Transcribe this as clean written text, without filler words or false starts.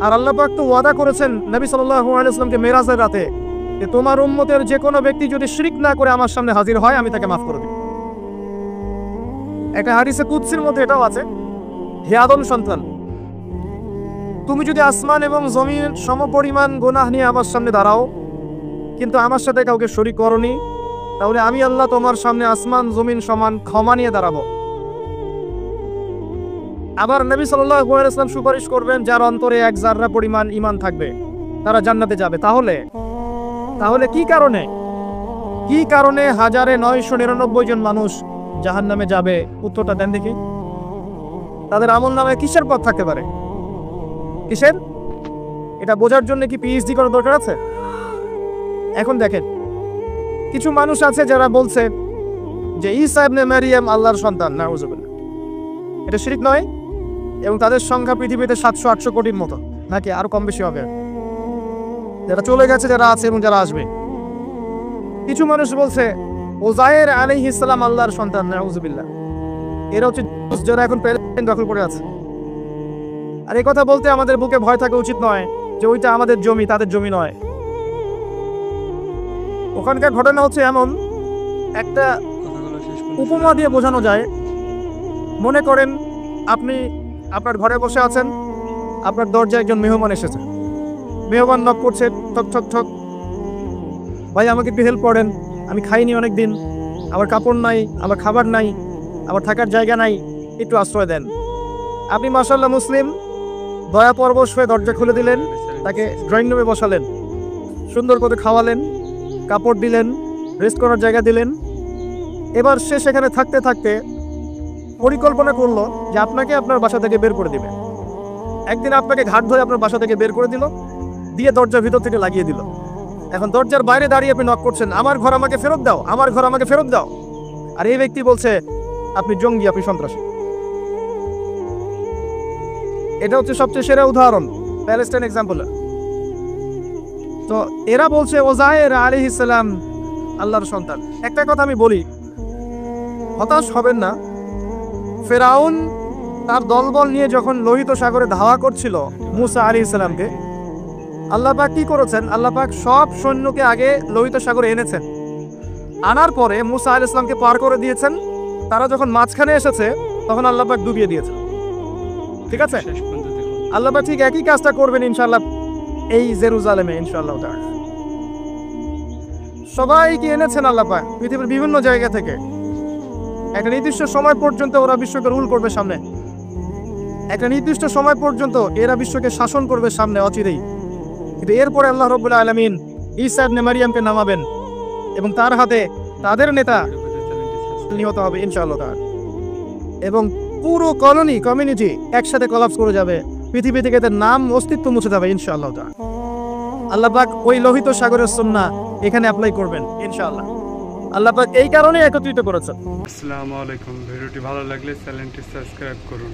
আর আল্লাহ পাক তো ওয়াদা করেছেন নবী সাল্লাল্লাহু আলাইহি ওয়াসাল্লামকে মেরাজের রাতে যে তোমার উম্মতের যে কোনো ব্যক্তি যদি শিরক না করে আমার সামনে হাজির হয় আমি তাকে মাফ করে দেব। একটা হাদিসে কুদসির মধ্যে এটাও আছে, হে আদম সন্তান, তুমি যদি আসমান এবং জমিনের সমপরিমাণ গুনাহ নিয়ে আমার সামনে দাঁড়াও কিন্তু আমার সাথে কাউকে শরীক করনি, তাহলে আমি আল্লাহ তোমার সামনে আসমান জমিন সমান ক্ষমা নিয়ে দাঁড়াবো। আবার নবী সাল্লাল্লাহু আলাইহি ওয়াসাল্লাম সুপারিশ করবেন যার অন্তরে এক জাররা পরিমাণ ঈমান থাকবে তারা জান্নাতে যাবে। তাহলে কি কারণে 1999 জন মানুষ জাহান্নামে যাবে? উত্তরটা দেন দেখি। তাদের আমল নামে কিসের পথ থাকতে পারে? কিসের? এটা বোঝার জন্য কি পিএইচডি করার দরকার আছে? এখন দেখেন, কিছু মানুষ আছে যারা বলছে যে ঈসা ইবনে মারইয়াম আল্লাহর সন্তান, নাউযুবিল্লাহ। এটা শিরক নয় এবং তাদের সংখ্যা পৃথিবীতে 700-800 কোটির মতো, নাকি আরো কম বেশি হবে, যারা চলে গেছে, যারা আছে এবং যারা আসবে। কিছু মানুষ বলছে উযায়ের আলাইহিস সালাম আল্লাহর সন্তান, নাউযুবিল্লাহ। এরা হচ্ছে যারা এখন প্যালেস্টাইন দখল করে আছে। আর এই কথা বলতে আমাদের বুকে ভয় থাকা উচিত নয় যে ওইটা আমাদের জমি, তাদের জমি নয়। ওখানকার ঘটনা হচ্ছে এমন, একটা উপমা দিয়ে বোঝানো যায়। মনে করেন আপনি আপনার ঘরে বসে আছেন, আপনার দরজায় একজন মেহমান এসেছে। মেহমান নক করছে, ঠক ঠক ঠক, ভাই আমাকে একটু হেল্প করেন, আমি খাইনি অনেক দিন, আমার কাপড় নাই, আমার খাবার নাই, আমার থাকার জায়গা নাই, একটু আশ্রয় দেন। আপনি মাশাআল্লাহ মুসলিম, দয়া পরবশ হয়ে দরজা খুলে দিলেন, তাকে ড্রয়িং রুমে বসালেন, সুন্দর করে খাওয়ালেন, কাপড় দিলেন, রেস্ট করার জায়গা দিলেন। এবার সে সেখানে থাকতে থাকতে পরিকল্পনা করলো যে আপনাকে আপনার বাসা থেকে বের করে দিবে। একদিন আপনাকে ঘাট ধরে আপনার বাসা থেকে বের করে দিল, দিয়ে দরজার ভিতর থেকে লাগিয়ে দিল। এখন দরজার বাইরে দাঁড়িয়ে আপনি নক করছেন, আমার ঘর আমাকে ফেরত দাও, আমার ঘর আমাকে ফেরত দাও। আর এই ব্যক্তি বলছে আপনি জঙ্গি, আপনি সন্ত্রাসী। এটা হচ্ছে সবচেয়ে সেরা উদাহরণ, প্যালেস্টাইন এক্সাম্পল। তো এরা বলছে উযায়ের আলাইহিস সালাম আল্লাহর সন্তান। একটা কথা আমি বলি, হতাশ হবেন না। ফেরাউন তার দলবল নিয়ে যখন লোহিত সাগরে ধাওয়া করছিল মুসা আলাইহিস সালামকে, আল্লাহ পাক কি করেছেন? আল্লাহ পাক সব সৈন্যকে আগে লোহিত সাগরে এনেছেন, আনার পরে মুসা আলাইহিস সালামকে পার করে দিয়েছেন। তারা যখন মাঝখানে এসেছে তখন আল্লাহ পাক ডুবিয়ে দিয়েছেন। ঠিক আছে, আল্লাহ পাক ঠিক একই কাজটা করবেন ইনশাআল্লাহ এই জেরুজালেমে ইনশাআল্লাহ। সবাইকে এনেছেন আল্লাহ পাক পৃথিবীর বিভিন্ন জায়গা থেকে। একটা নির্দিষ্ট সময় পর্যন্ত ওরা বিশ্বকে রুল করবে সামনে, একটা নির্দিষ্ট সময় পর্যন্ত এরা বিশ্বকে শাসন করবে সামনে অচিরেই। কিন্তু এরপরে আল্লাহ রাব্বুল আলামিন ঈসা ইবনে মারইয়ামকে নামাবেন এবং তার হাতে তাদের নেতা নিহত হবে ইনশাআল্লাহ। এবং পুরো কমিউনিটি একসাথে কোলাপস করে যাবে, পৃথিবী থেকে এদের নাম অস্তিত্ব মুছে যাবে ইনশাআল্লাহ। আল্লাহ পাক ওই লোহিত সাগরের সুন্নাহ এখানে অ্যাপ্লাই করবেন ইনশাআল্লাহ। আল্লাহ পাক এই কারণে একত্রিত করেছেন। আসসালামু আলাইকুম। ভিডিওটি ভালো লাগলে চ্যানেলটি সাবস্ক্রাইব করুন।